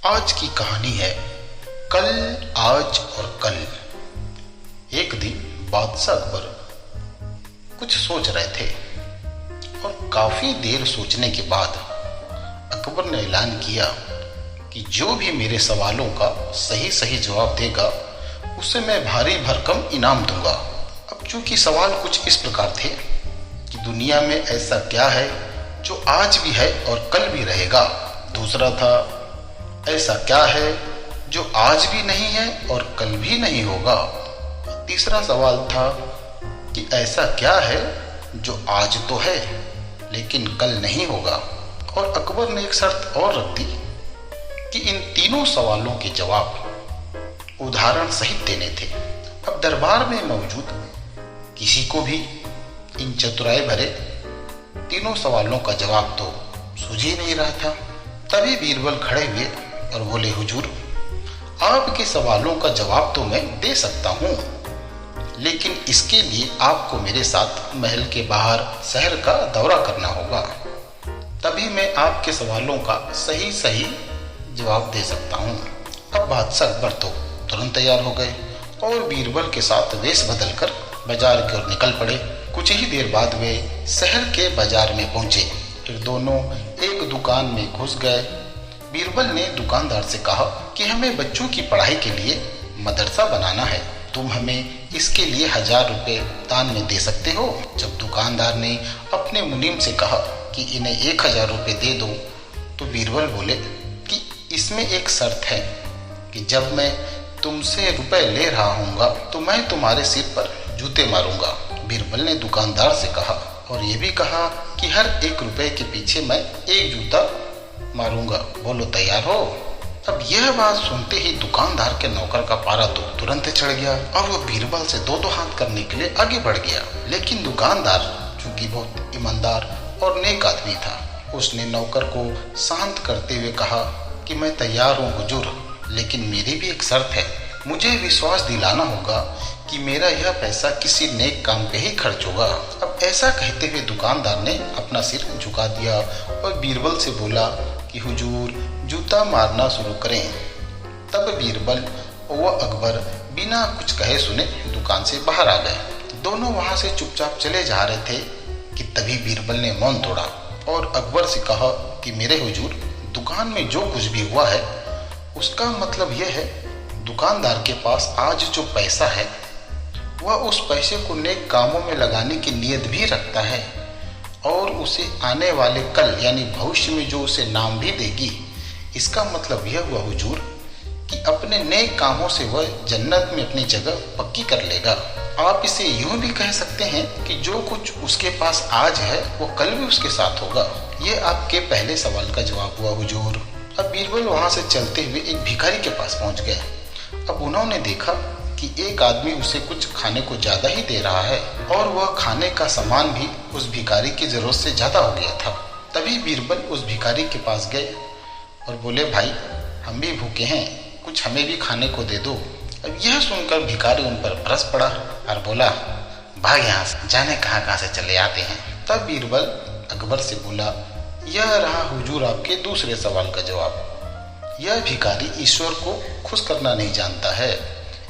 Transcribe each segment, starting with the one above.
आज की कहानी है कल, आज और कल। एक दिन बादशाह अकबर कुछ सोच रहे थे और काफी देर सोचने के बाद अकबर ने ऐलान किया कि जो भी मेरे सवालों का सही सही जवाब देगा उसे मैं भारी भरकम इनाम दूंगा। अब चूंकि सवाल कुछ इस प्रकार थे कि दुनिया में ऐसा क्या है जो आज भी है और कल भी रहेगा। दूसरा था ऐसा क्या है जो आज भी नहीं है और कल भी नहीं होगा। तीसरा सवाल था कि ऐसा क्या है जो आज तो है लेकिन कल नहीं होगा। और अकबर ने एक शर्त और रख दी कि इन तीनों सवालों के जवाब उदाहरण सहित देने थे। अब दरबार में मौजूद किसी को भी इन चतुराई भरे तीनों सवालों का जवाब तो सूझ ही नहीं रहा था। तभी बीरबल खड़े हुए और बोले, हुजूर, आपके सवालों का जवाब तो मैं दे सकता हूँ, लेकिन इसके लिए आपको मेरे साथ महल के बाहर शहर का दौरा करना होगा। तभी मैं आपके सवालों का सही सही जवाब दे सकता हूँ। अब बादशाह अकबर तो तुरंत तैयार हो गए और बीरबल के साथ वेश बदलकर बाजार की ओर निकल पड़े। कुछ ही देर बाद वे शहर के बाजार में पहुंचे। फिर दोनों एक दुकान में घुस गए। बीरबल ने दुकानदार से कहा कि हमें बच्चों की पढ़ाई के लिए मदरसा बनाना है, तुम हमें इसके लिए 1000 रुपए दान में दे सकते हो। जब दुकानदार ने अपने मुनीम से कहा कि इन्हें 1000 रुपए दे दो, तो बीरबल बोले कि इसमें एक शर्त है कि जब मैं तुमसे रुपए ले रहा हूँगा तो मैं तुम्हारे सिर पर जूते मारूंगा। बीरबल ने दुकानदार से कहा और ये भी कहा कि हर 1 रुपए के पीछे मैं 1 जूता मारूंगा। बोलो, तैयार हो? अब यह बात सुनते ही दुकानदार के नौकर का पारा तो तुरंत चढ़ गया और वो बीरबल से दो हाथ करने के लिए आगे बढ़ गया। लेकिन दुकानदार चूंकि बहुत ईमानदार और नेक आदमी था, उसने नौकर को शांत करते हुए कहा कि मैं तैयार हूँ हुजूर, लेकिन मेरी भी एक शर्त है। मुझे विश्वास दिलाना होगा कि मेरा यह पैसा किसी नेक काम पे ही खर्च होगा। अब ऐसा कहते हुए दुकानदार ने अपना सिर झुका दिया और बीरबल से बोला कि हुजूर, जूता मारना शुरू करें। तब बीरबल व अकबर बिना कुछ कहे सुने दुकान से बाहर आ गए। दोनों वहां से चुपचाप चले जा रहे थे कि तभी बीरबल ने मौन तोड़ा और अकबर से कहा कि मेरे हुजूर, दुकान में जो कुछ भी हुआ है उसका मतलब यह है दुकानदार के पास आज जो पैसा है वह उस पैसे को नेक कामों में लगाने की नीयत भी रखता है और उसे आने वाले कल यानी भविष्य में जो उसे नाम भी देगी। इसका मतलब यह हुआ हुजूर कि अपने नेक कामों से वह जन्नत में अपनी जगह पक्की कर लेगा। आप इसे यूं भी कह सकते हैं कि जो कुछ उसके पास आज है वो कल भी उसके साथ होगा। ये आपके पहले सवाल का जवाब हुआ हुजूर। अब बीरबल वहां से चलते हुए एक भिखारी के पास पहुंच गए। अब उन्होंने देखा कि एक आदमी उसे कुछ खाने को ज्यादा ही दे रहा है और वह खाने का सामान भी उस भिखारी की जरूरत से ज्यादा हो गया था। तभी बीरबल उस भिखारी के पास गए और बोले, भाई, हम भी भूखे हैं, कुछ हमें भी खाने को दे दो। अब यह सुनकर भिखारी उन पर बरस पड़ा और बोला, भाग यहाँ से, जाने कहाँ से चले आते हैं। तब बीरबल अकबर से बोला, यह रहा हुजूर आपके दूसरे सवाल का जवाब। यह भिखारी ईश्वर को खुश करना नहीं जानता है।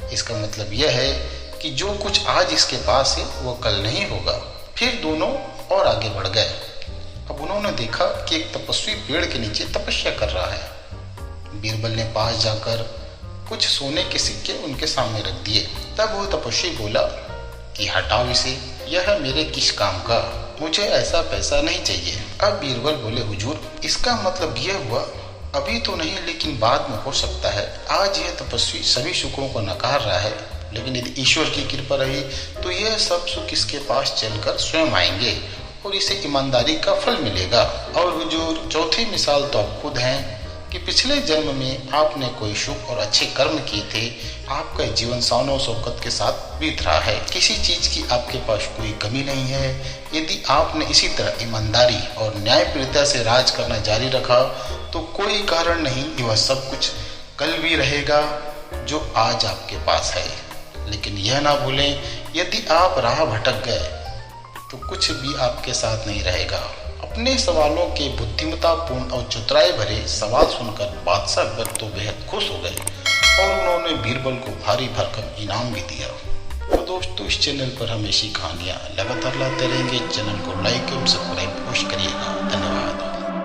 इसका मतलब यह है कि जो कुछ आज इसके पास है वो कल नहीं होगा। फिर दोनों और आगे बढ़ गए। अब उन्होंने देखा कि एक तपस्वी पेड़ के नीचे तपस्या कर रहा है। बीरबल ने पास जाकर कुछ सोने के सिक्के उनके सामने रख दिए। तब वो तपस्वी बोला कि हटाओ इसे, यह मेरे किस काम का, मुझे ऐसा पैसा नहीं चाहिए। अब बीरबल बोले, हुजूर, इसका मतलब यह हुआ अभी तो नहीं लेकिन बाद में हो सकता है। आज यह तपस्वी सभी सुखों को नकार रहा है, लेकिन यदि ईश्वर की कृपा रही तो यह सब सुख इसके पास चलकर स्वयं आएंगे और इसे ईमानदारी का फल मिलेगा। और हुजूर, चौथी मिसाल तो आप खुद हैं कि पिछले जन्म में आपने कोई शुभ और अच्छे कर्म किए थे। आपका जीवन शानो शौकत के साथ बीत रहा है, किसी चीज की आपके पास कोई कमी नहीं है। यदि आपने इसी तरह ईमानदारी और न्यायप्रियता से राज करना जारी रखा तो कोई कारण नहीं कि वह सब कुछ कल भी रहेगा जो आज आपके पास है। लेकिन यह ना भूलें, यदि आप राह भटक गए तो कुछ भी आपके साथ नहीं रहेगा अपने सवालों के बुद्धिमत्तापूर्ण और चतुराई भरे सवाल सुनकर बादशाह अकबर तो बेहद खुश हो गए और उन्होंने बीरबल को भारी भरकम इनाम भी दिया। तो दोस्तों, इस चैनल पर हम ऐसी कहानियाँ लगातार लाते रहेंगे। चैनल को लाइक एवं सब्सक्राइब अवश्य करिएगा। धन्यवाद।